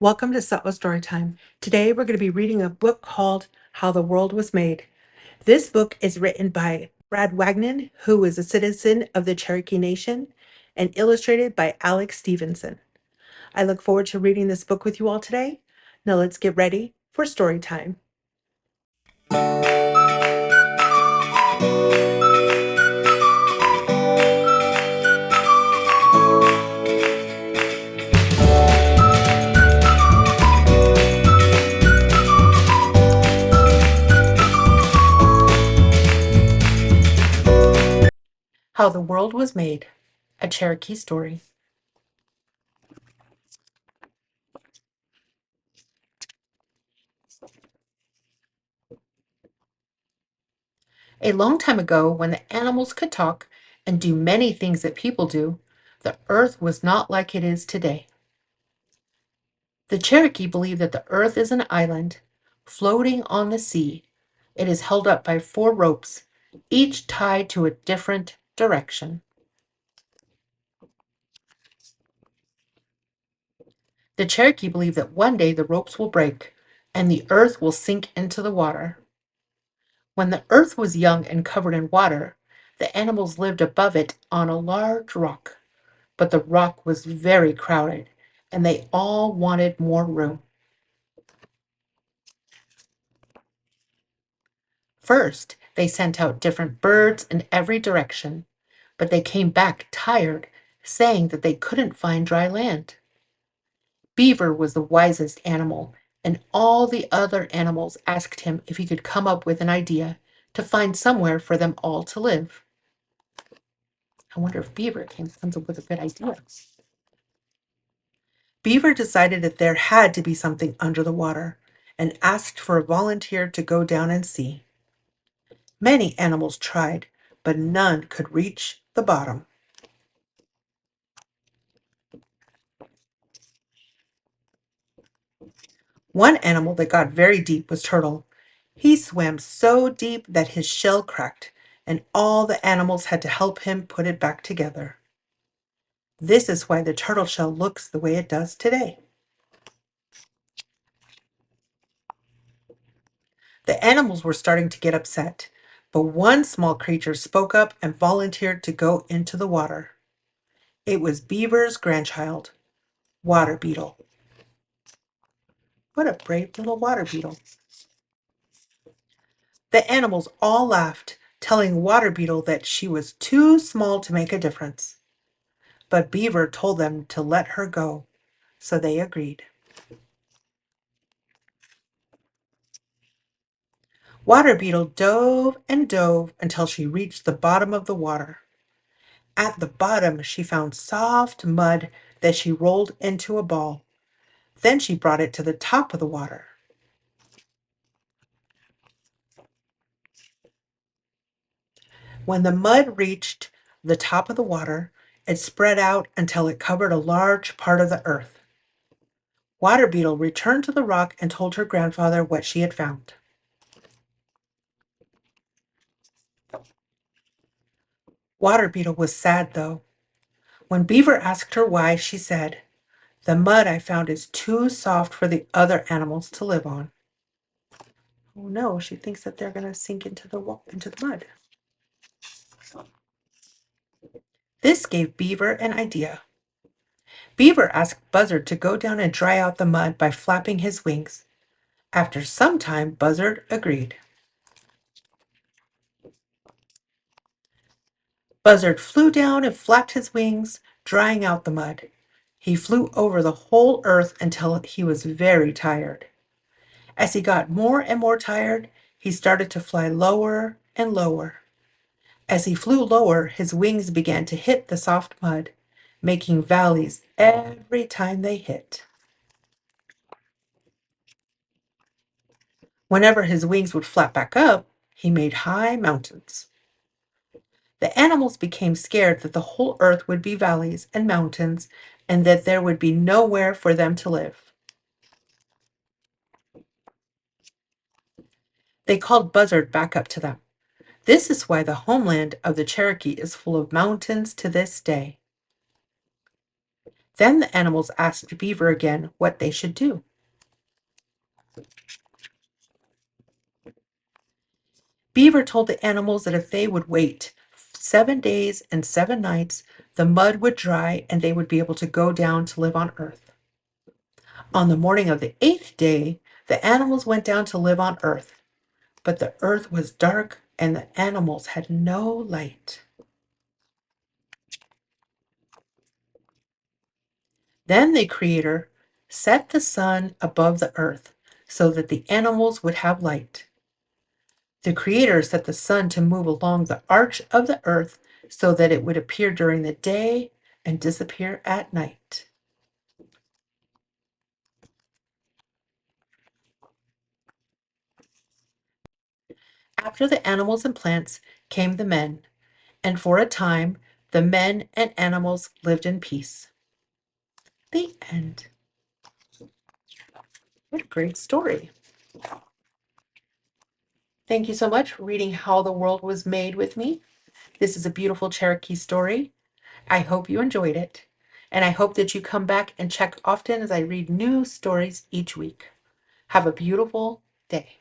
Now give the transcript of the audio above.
Welcome to Storytime. Today we're going to be reading a book called How the World Was Made. This book is written by Brad Wagnon, who is a citizen of the Cherokee Nation, and illustrated by Alex Stevenson. I look forward to reading this book with you all today. Now let's get ready for story time. How the World Was Made, a Cherokee story. A long time ago, when the animals could talk and do many things that people do, the earth was not like it is today. The Cherokee believe that the earth is an island floating on the sea. It is held up by 4 ropes, each tied to a different direction. The Cherokee believe that one day the ropes will break and the earth will sink into the water. When the earth was young and covered in water, the animals lived above it on a large rock, but the rock was very crowded and they all wanted more room. First, they sent out different birds in every direction, but they came back tired, saying that they couldn't find dry land. Beaver was the wisest animal, and all the other animals asked him if he could come up with an idea to find somewhere for them all to live. I wonder if Beaver comes up with a good idea. Beaver decided that there had to be something under the water and asked for a volunteer to go down and see. Many animals tried, but none could reach the bottom. One animal that got very deep was Turtle. He swam so deep that his shell cracked, and all the animals had to help him put it back together. This is why the turtle shell looks the way it does today. The animals were starting to get upset, but one small creature spoke up and volunteered to go into the water. It was Beaver's grandchild, Water Beetle. What a brave little water beetle. The animals all laughed, telling Water Beetle that she was too small to make a difference. But Beaver told them to let her go, so they agreed. Water Beetle dove and dove until she reached the bottom of the water. At the bottom, she found soft mud that she rolled into a ball. Then she brought it to the top of the water. When the mud reached the top of the water, it spread out until it covered a large part of the earth. Water Beetle returned to the rock and told her grandfather what she had found. Water Beetle was sad, though. When Beaver asked her why, she said, "The mud I found is too soft for the other animals to live on." Oh no, she thinks that they're going to sink into the mud. This gave Beaver an idea. Beaver asked Buzzard to go down and dry out the mud by flapping his wings. After some time, Buzzard agreed. Buzzard flew down and flapped his wings, drying out the mud. He flew over the whole earth until he was very tired. As he got more and more tired, he started to fly lower and lower. As he flew lower, his wings began to hit the soft mud, making valleys every time they hit. Whenever his wings would flap back up, he made high mountains. The animals became scared that the whole earth would be valleys and mountains and that there would be nowhere for them to live. They called Buzzard back up to them. This is why the homeland of the Cherokee is full of mountains to this day. Then the animals asked Beaver again what they should do. Beaver told the animals that if they would wait 7 days and 7 nights, the mud would dry and they would be able to go down to live on Earth. On the morning of the 8th day, the animals went down to live on Earth, but the Earth was dark and the animals had no light. Then the Creator set the sun above the Earth so that the animals would have light. The Creator set the sun to move along the arch of the Earth so that it would appear during the day and disappear at night. After the animals and plants came the men, and for a time the men and animals lived in peace. The end. What a great story. Thank you so much for reading How the World Was Made with me. This is a beautiful Cherokee story. I hope you enjoyed it, and I hope that you come back and check often as I read new stories each week. Have a beautiful day.